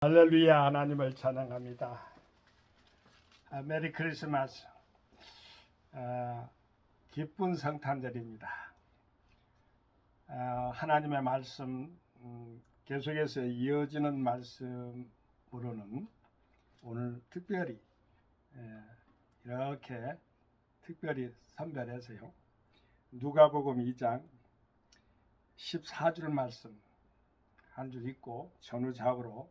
할렐루야. 하나님을 찬양합니다. 메리 크리스마스. 기쁜 성탄절입니다. 하나님의 말씀 계속해서 이어지는 말씀으로는 오늘 특별히 이렇게 특별히 선별해서요, 누가복음 2장 14절 말씀 한 줄 읽고 전후좌우로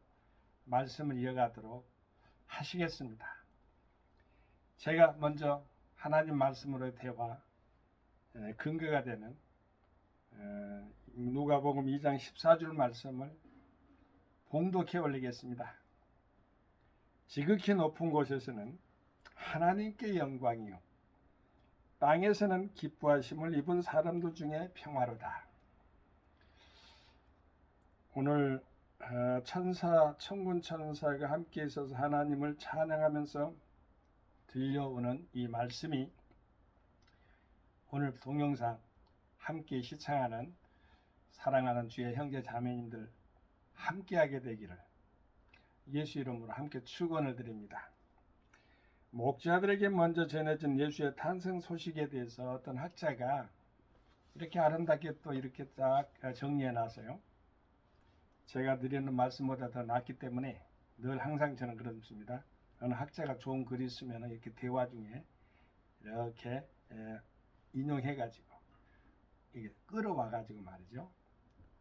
말씀을 이어가도록 하시겠습니다. 제가 먼저 하나님 말씀으로 대화 근거가 되는 누가복음 2장 14절 말씀을 봉독해 올리겠습니다. 지극히 높은 곳에서는 하나님께 영광이요, 땅에서는 기뻐하심을 입은 사람들 중에 평화로다. 오늘 천군 천사가 함께 있어서 하나님을 찬양하면서 들려오는 이 말씀이 오늘 동영상 함께 시청하는 사랑하는 주의 형제 자매님들 함께하게 되기를 예수 이름으로 함께 축원을 드립니다. 목자들에게 먼저 전해진 예수의 탄생 소식에 대해서 어떤 학자가 이렇게 아름답게 또 이렇게 딱 정리해 놨어요. 제가 드리는 말씀보다 더 낫기 때문에 늘 항상 저는 그렇습니다. 어느 학자가 좋은 글이 있으면 이렇게 대화 중에 이렇게 인용해가지고 이게 끌어와가지고 말이죠,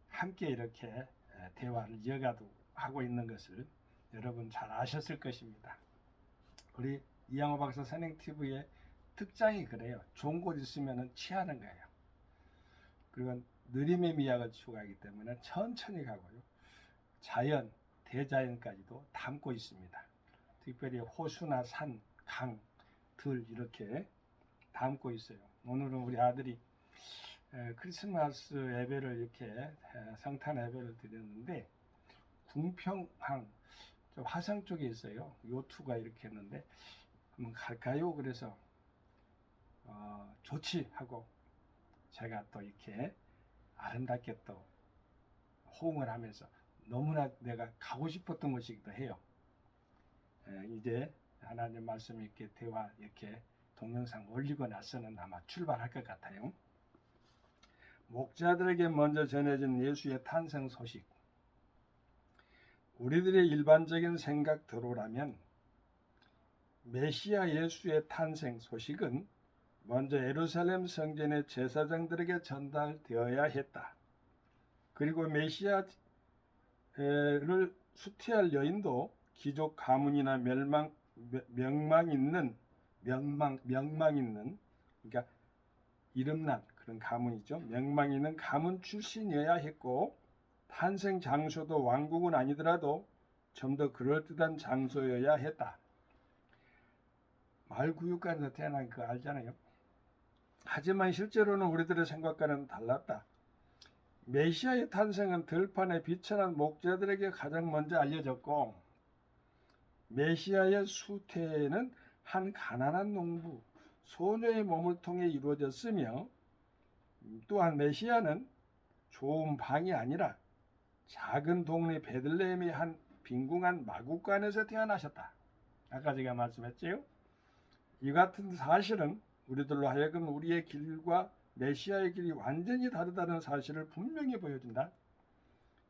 함께 이렇게 대화를 이어가도 하고 있는 것을 여러분 잘 아셨을 것입니다. 우리 이양호 박사 선행TV의 특장이 그래요. 좋은 곳 있으면 취하는 거예요. 그리고 느림의 미학을 추구하기 때문에 천천히 가고요, 자연, 대자연까지도 담고 있습니다. 특별히 호수나 산, 강, 들 이렇게 담고 있어요. 오늘은 우리 아들이 크리스마스 예배를 이렇게 성탄 예배를 드렸는데 궁평항 저 화성 쪽에 있어요. 요트가 이렇게 했는데 한번 갈까요? 그래서 좋지 하고 제가 또 이렇게 아름답게 또 호응을 하면서 너무나 내가 가고 싶었던 곳이기도 해요. 이제 하나님 말씀 이렇게 대화 이렇게 동영상 올리고 나서는 아마 출발할 것 같아요. 목자들에게 먼저 전해진 예수의 탄생 소식. 우리들의 일반적인 생각대로라면 메시아 예수의 탄생 소식은 먼저 예루살렘 성전의 제사장들에게 전달되어야 했다. 그리고 메시아를 수태할 여인도 기족 가문이나 명망 있는 그러니까 이름난 그런 가문이죠. 명망 있는 가문 출신이어야 했고, 탄생 장소도 왕국은 아니더라도 좀 더 그럴듯한 장소여야 했다. 말구육간에서 태어난 거 알잖아요. 하지만 실제로는 우리들의 생각과는 달랐다. 메시아의 탄생은 들판에 비천한 목자들에게 가장 먼저 알려졌고, 메시아의 수태는 한 가난한 농부 소녀의 몸을 통해 이루어졌으며, 또한 메시아는 좋은 방이 아니라 작은 동네 베들레헴의 한 빈궁한 마구간에서 태어나셨다. 아까 제가 말씀했지요. 이 같은 사실은 우리들로 하여금 우리의 길과 메시아의 길이 완전히 다르다는 사실을 분명히 보여준다.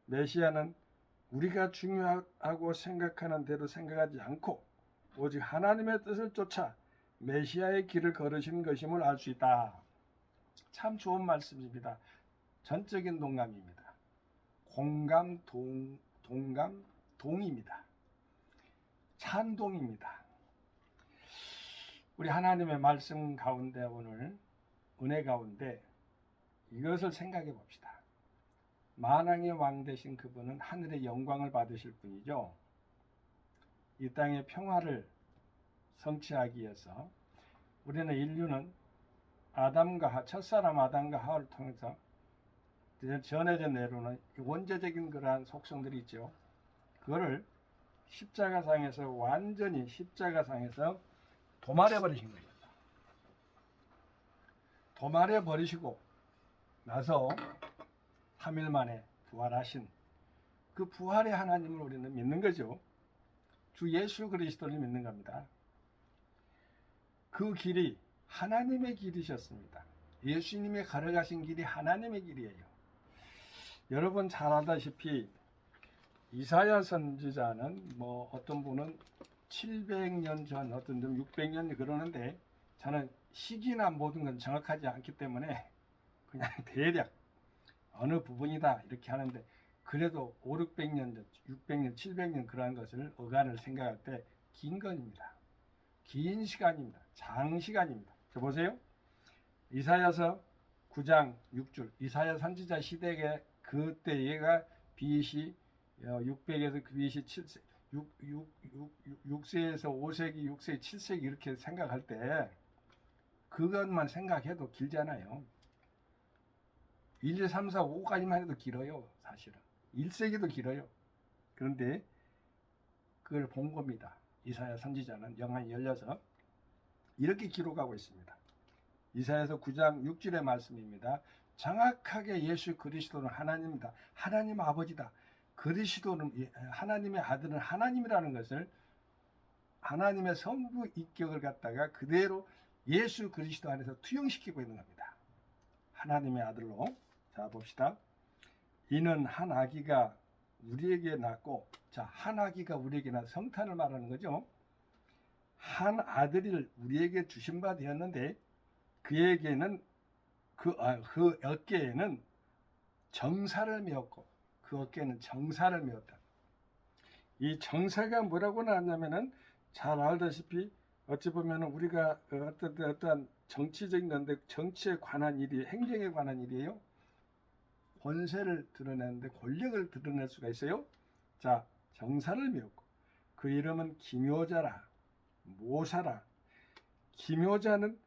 메시아는 우리가 중요하고 생각하는 대로 생각하지 않고 오직 하나님의 뜻을 쫓아 메시아의 길을 걸으신 것임을 알 수 있다. 참 좋은 말씀입니다. 전적인 동감입니다. 공감, 동감, 동입니다. 찬동입니다. 우리 하나님의 말씀 가운데 오늘 은혜 가운데 이것을 생각해 봅시다. 만왕의 왕 되신 그분은 하늘의 영광을 받으실 분이죠. 이 땅의 평화를 성취하기 위해서 우리는 인류는 첫사람 아담과 하와를 통해서 전해진 내로는 원죄적인 그러한 속성들이 있죠. 그거를 십자가상에서 완전히 십자가상에서 도말해 버리신 거예요. 도말해 버리시고 나서 3일 만에 부활하신 그 부활의 하나님을 우리는 믿는 거죠. 주 예수 그리스도를 믿는 겁니다. 그 길이 하나님의 길이셨습니다. 예수님이 걸어가신 길이 하나님의 길이에요. 여러분 잘 알다시피 이사야 선지자는 뭐 어떤 분은 700년 전, 어떤 좀 600년 그러는데 저는 시기나 모든 건 정확하지 않기 때문에 그냥 대략 어느 부분이다 이렇게 하는데, 그래도 5, 600년 전, 600년, 700년 그러한 것을 어간을 생각할 때 긴 건입니다. 긴 시간입니다. 장시간입니다. 자 보세요. 이사야서 9장 6절, 이사야 선지자 시대에 그때 얘가 BC 600에서 그 BC 7세, 6세에서 5세기, 6세기, 7세기 이렇게 생각할 때 그것만 생각해도 길잖아요. 1, 2, 3, 4, 5까지만 해도 길어요. 사실은 1세기도 길어요. 그런데 그걸 본 겁니다. 이사야 선지자는 영안이 열려서 이렇게 기록하고 있습니다. 이사야서 9장 6절의 말씀입니다. 정확하게 예수 그리스도는 하나님이다. 하나님 아버지다. 그리스도는, 하나님의 아들은 하나님이라는 것을, 하나님의 성부 인격을 갖다가 그대로 예수 그리스도 안에서 투영시키고 있는 겁니다. 하나님의 아들로. 자 봅시다. 이는 한 아기가 우리에게 낳고, 자 한 아기가 우리에게 낳은 성탄을 말하는 거죠. 한 아들을 우리에게 주신 바 되었는데 그에게는 그 어깨에는 정사를 메었고, 그 어깨에는 정사를 메었다. 이 정사가 뭐라고 나왔냐면은 잘 알다시피 어찌 보면 우리가 어떤 정치적인 건데 정치에 관한 일이, 행정에 관한 일이에요. 권세를 드러내는데 권력을 드러낼 수가 있어요. 자 정사를 메었고 그 이름은 기묘자라, 모사라. 기묘자는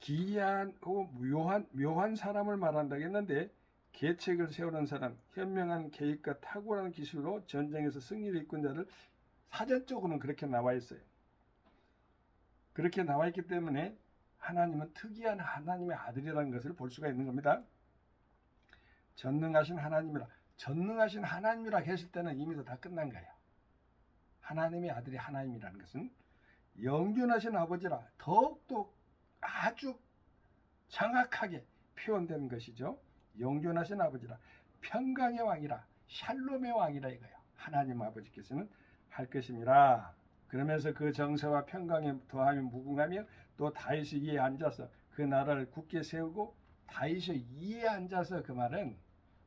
기이하고 묘한 사람을 말한다고 했는데, 계책을 세우는 사람, 현명한 계획과 탁월한 기술로 전쟁에서 승리를 이끈 자를, 사전적으로는 그렇게 나와 있어요. 그렇게 나와 있기 때문에 하나님은 특이한 하나님의 아들이라는 것을 볼 수가 있는 겁니다. 전능하신 하나님이라, 전능하신 하나님이라 했을 때는 이미 다 끝난 거예요. 하나님의 아들이 하나님이라는 것은 영존하신 아버지라 더욱더 아주 정확하게 표현된 것이죠. 영존하신 아버지라, 평강의 왕이라, 샬롬의 왕이라 이거예요. 하나님 아버지께서는 할 것입니다. 그러면서 그 정서와 평강에 더하며 무궁하며 또 다윗의 위에 앉아서 그 나라를 굳게 세우고, 다윗의 위에 앉아서, 그 말은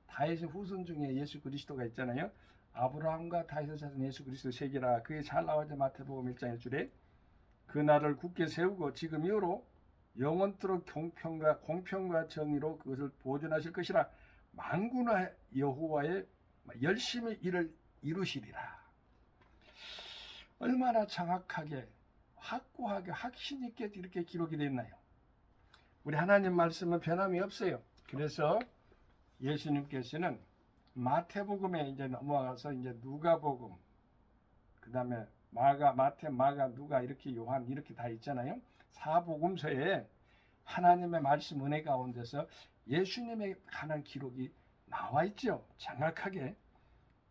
다윗의 후손 중에 예수 그리스도가 있잖아요. 아브라함과 다윗의 자손 예수 그리스도 세계라. 그게 잘 나와져 마태복음 1장 1절에 그 나라를 굳게 세우고 지금 이후로 영원토록 공평과 정의로 그것을 보존하실 것이라. 만군의 여호와의 열심히 일을 이루시리라. 얼마나 정확하게, 확고하게, 확신 있게 이렇게 기록이 되어 있나요? 우리 하나님 말씀은 변함이 없어요. 그래서 예수님께서는 마태복음에 이제 넘어가서 이제 누가복음, 그 다음에 마태, 마가, 누가, 이렇게 요한 이렇게 다 있잖아요. 사복음서에 하나님의 말씀 은혜 가운데서 예수님에 관한 기록이 나와 있죠. 정확하게.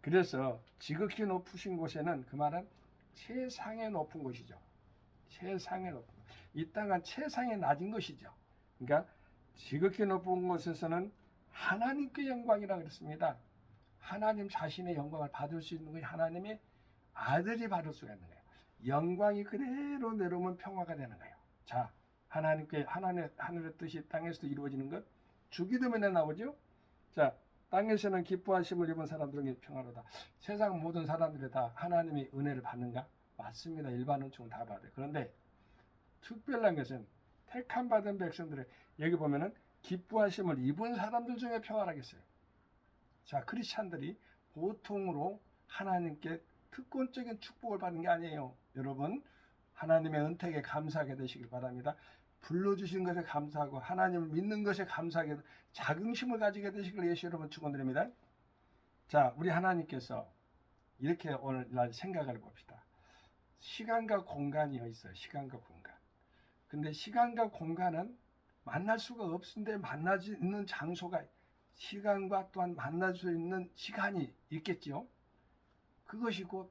그래서 지극히 높으신 곳에는, 그 말은 최상에 높은 곳이죠. 최상에 높은 곳. 이 땅은 최상에 낮은 것이죠. 그러니까 지극히 높은 곳에서는 하나님께 영광이라 그랬습니다. 하나님 자신의 영광을 받을 수 있는 것이 하나님의 아들이 받을 수가 있는 거예요. 영광이 그대로 내려오면 평화가 되는 거예요. 자, 하나님께 하늘의 뜻이 땅에서도 이루어지는 것, 주기도문에 나오죠. 자, 땅에서는 기뻐하심을 입은 사람들은 평화로다. 세상 모든 사람들이 다 하나님의 은혜를 받는가? 맞습니다. 일반은총 다 받아요. 그런데 특별한 것은 택함 받은 백성들의, 여기 보면은 기뻐하심을 입은 사람들 중에 평화라겠어요. 자, 크리스찬들이 보통으로 하나님께 특권적인 축복을 받는 게 아니에요. 여러분, 하나님의 은택에 감사하게 되시길 바랍니다. 불러주신 것에 감사하고 하나님을 믿는 것에 감사하게, 자긍심을 가지게 되시길 예수 여러분 축원드립니다. 자, 우리 하나님께서 이렇게 오늘날 생각을 봅시다. 시간과 공간이 있어요. 시간과 공간. 근데 시간과 공간은 만날 수가 없는데 만날 수 있는 장소가, 시간과 또한 만날 수 있는 시간이 있겠죠. 그것이 곧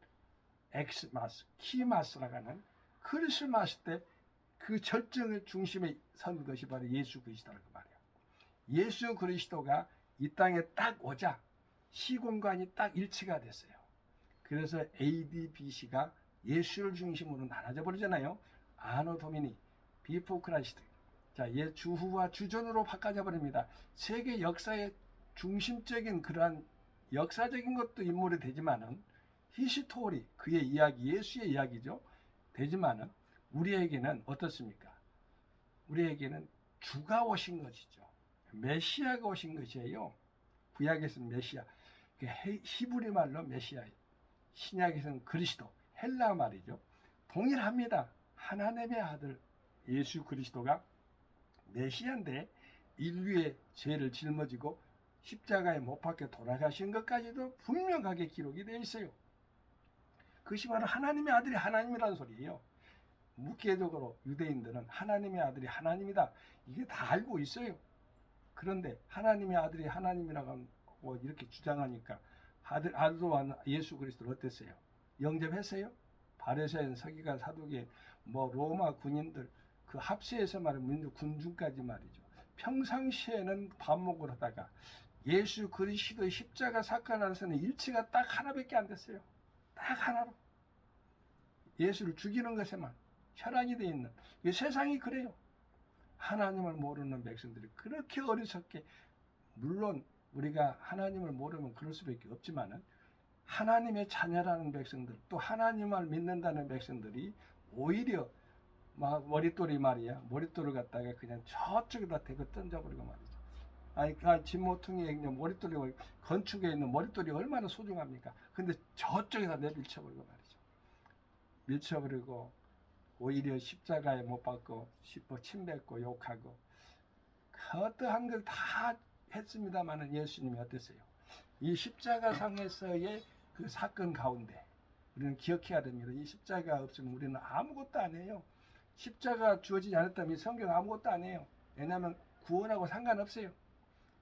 엑스마스, 키마스라고 하는 크리스마스 때 그 절정의 중심에 선 것이 바로 예수 그리스도라고 말이에요. 예수 그리스도가 이 땅에 딱 오자 시공간이 딱 일치가 됐어요. 그래서 AD, BC가 예수를 중심으로 나눠져 버리잖아요. 아노 도미니, 비포 크라이스트. 자, 주후와 주전으로 바꿔져 버립니다. 세계 역사의 중심적인 그러한 역사적인 것도 인물이 되지만은 히스토리, 그의 이야기, 예수의 이야기죠. 되지만은 우리에게는 어떻습니까? 우리에게는 주가 오신 것이죠. 메시아가 오신 것이에요. 구약에서는 메시아, 히브리 말로 메시아, 신약에서는 그리스도, 헬라 말이죠. 동일합니다. 하나님의 아들 예수 그리스도가 메시아인데 인류의 죄를 짊어지고 십자가에 못 박혀 돌아가신 것까지도 분명하게 기록이 되어 있어요. 그것이 바로 하나님의 아들이 하나님이라는 소리예요. 무계적으로 유대인들은 하나님의 아들이 하나님이다. 이게 다 알고 있어요. 그런데 하나님의 아들이 하나님이라고 이렇게 주장하니까 아들도 예수 그리스도를 어땠어요? 영접했어요? 바리새인, 서기관, 사두개, 로마 군인들 그 합세에서 말하는 민족 군중까지 말이죠. 평상시에는 반목을 하다가 예수 그리스도의 십자가 사건 안에서는 일치가 딱 하나밖에 안 됐어요. 딱 하나로. 예수를 죽이는 것에만 혈안이 되어 있는. 이 세상이 그래요. 하나님을 모르는 백성들이 그렇게 어리석게, 물론 우리가 하나님을 모르면 그럴 수밖에 없지만은 하나님의 자녀라는 백성들, 또 하나님을 믿는다는 백성들이 오히려 머릿돌이 말이야, 머릿돌을 갖다가 그냥 저쪽에다 대고 던져버리고 말이죠. 아니, 진모퉁이에 있는 머릿돌이, 건축에 있는 머릿돌이 얼마나 소중합니까? 근데 저쪽에다 내밀쳐버리고 말이죠. 밀쳐버리고 오히려 십자가에 못 박고 침뱉고 욕하고 어떠한 걸 다 했습니다마는 예수님이 어땠어요? 이 십자가상에서의 그 사건 가운데 우리는 기억해야 됩니다. 이 십자가 없으면 우리는 아무것도 안 해요. 십자가 주어지지 않았다면 이 성경 아무것도 안 해요. 왜냐하면 구원하고 상관없어요.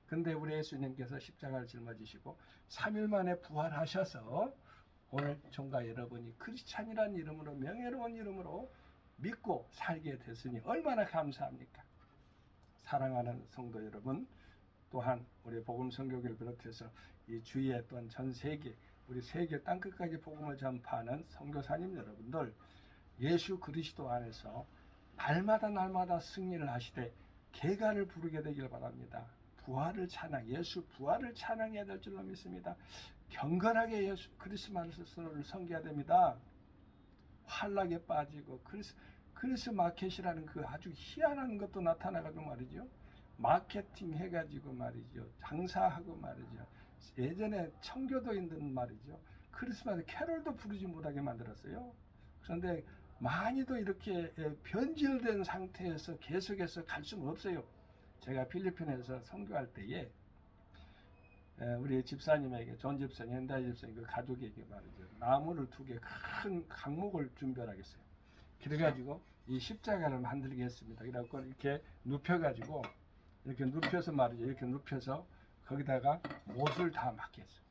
근데 우리 예수님께서 십자가를 짊어지시고 3일 만에 부활하셔서 오늘 종가 여러분이 크리스찬이라는 이름으로, 명예로운 이름으로 믿고 살게 됐으니 얼마나 감사합니까? 사랑하는 성도 여러분, 또한 우리 복음 선교기를 비롯해서 이 주위에 또한 전 세계, 우리 세계 땅끝까지 복음을 전파하는 선교사님 여러분들, 예수 그리스도 안에서 날마다 승리를 하시되 개가를 부르게 되길 바랍니다. 부활을 찬양, 예수 부활을 찬양해야 될 줄로 믿습니다. 경건하게 예수 크리스마스를 섬겨야 됩니다. 환락에 빠지고 크리스 마켓이라는 그 아주 희한한 것도 나타나가지고 말이죠. 마케팅 해가지고 말이죠. 장사하고 말이죠. 예전에 청교도인들 말이죠. 크리스마스 캐롤도 부르지 못하게 만들었어요. 그런데 많이도 이렇게 변질된 상태에서 계속해서 갈 수는 없어요. 제가 필리핀에서 선교할 때에 우리 집사님에게, 존 집사님, 현대 집사님 그 가족에게 말이죠. 나무를 2개 큰 강목을 준비하겠어요. 그래가지고 이 십자가를 만들겠습니다. 그래갖고 이렇게 눕혀가지고 이렇게 눕혀서 말이죠. 이렇게 눕혀서 거기다가 못을 다 막혔어요.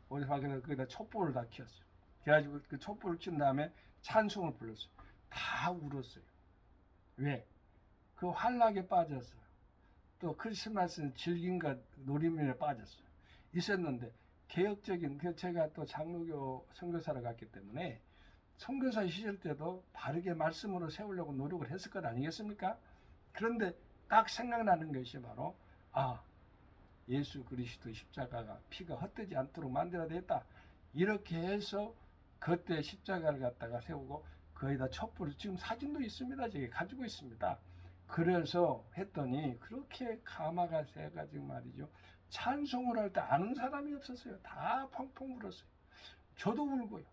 못을 막혀서 거기다 촛불을 다 켰어요. 그래가지고 그 촛불을 킨 다음에 찬송을 불렀어요. 다 울었어요. 왜? 그 환락에 빠졌어요. 또 크리스마스는 즐김과 놀이면에 빠졌어요. 있었는데 개혁적인, 제가 또 장로교 선교사를 갔기 때문에 선교사 시절 때도 바르게 말씀으로 세우려고 노력을 했을 것 아니겠습니까? 그런데 딱 생각나는 것이 바로 예수 그리스도의 십자가가 피가 헛되지 않도록 만들어야 되겠다. 이렇게 해서 그때 십자가를 갖다가 세우고 거기다 촛불을, 지금 사진도 있습니다. 제가 가지고 있습니다. 그래서 했더니 그렇게 가마가 새가지고 말이죠. 찬송을 할 때 아는 사람이 없었어요. 다 펑펑 울었어요. 저도 울고요.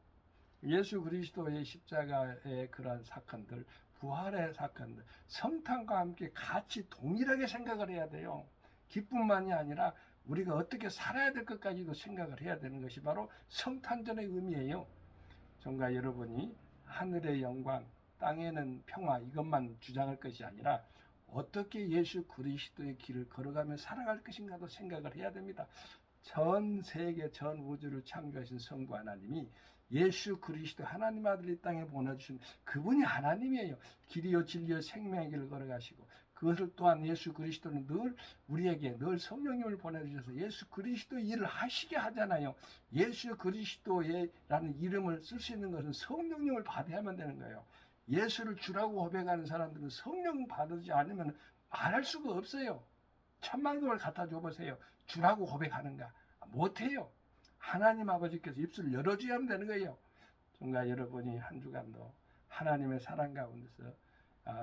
예수 그리스도의 십자가의 그러한 사건들, 부활의 사건들, 성탄과 함께 같이 동일하게 생각을 해야 돼요. 기쁨만이 아니라 우리가 어떻게 살아야 될 것까지도 생각을 해야 되는 것이 바로 성탄절의 의미예요. 정말 여러분이 하늘의 영광, 땅에는 평화, 이것만 주장할 것이 아니라 어떻게 예수 그리스도의 길을 걸어가며 살아갈 것인가도 생각을 해야 됩니다. 전 세계 전 우주를 창조하신 성부 하나님이 예수 그리스도 하나님 아들 이 땅에 보내주신 그분이 하나님이에요. 길이요 진리요 생명의 길을 걸어가시고 그것을 또한 예수 그리스도는 늘 우리에게 늘 성령님을 보내주셔서 예수 그리스도 일을 하시게 하잖아요. 예수 그리스도라는 이름을 쓸 수 있는 것은 성령님을 받아야만 되는 거예요. 예수를 주라고 고백하는 사람들은 성령 받지 않으면 말할 수가 없어요. 천만금을 갖다 줘보세요. 주라고 고백하는가? 못해요. 하나님 아버지께서 입술을 열어줘야 되는 거예요. 정말 여러분이 한 주간도 하나님의 사랑 가운데서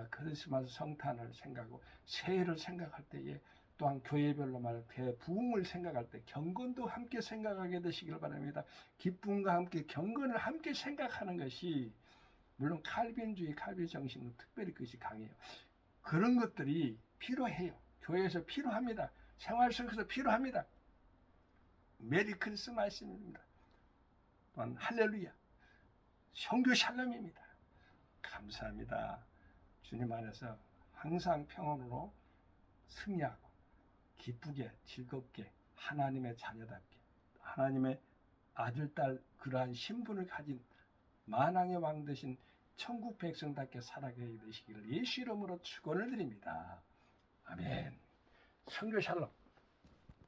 크리스마스 성탄을 생각하고 새해를 생각할 때에 또한 교회별로 말 대부흥을 생각할 때 경건도 함께 생각하게 되시길 바랍니다. 기쁨과 함께 경건을 함께 생각하는 것이 물론 칼빈주의, 칼빈 정신은 특별히 그것이 강해요. 그런 것들이 필요해요. 교회에서 필요합니다. 생활 속에서 필요합니다. 메리 크리스마스입니다. 또한 할렐루야. 성교 샬롬입니다. 감사합니다. 주님 안에서 항상 평온으로 승리하고 기쁘게 즐겁게 하나님의 자녀답게 하나님의 아들, 딸 그러한 신분을 가진 만왕의 왕 되신 천국 백성답게 살아가게 되시기를 예수 이름으로 축원을 드립니다. 아멘. 성교 샬롬.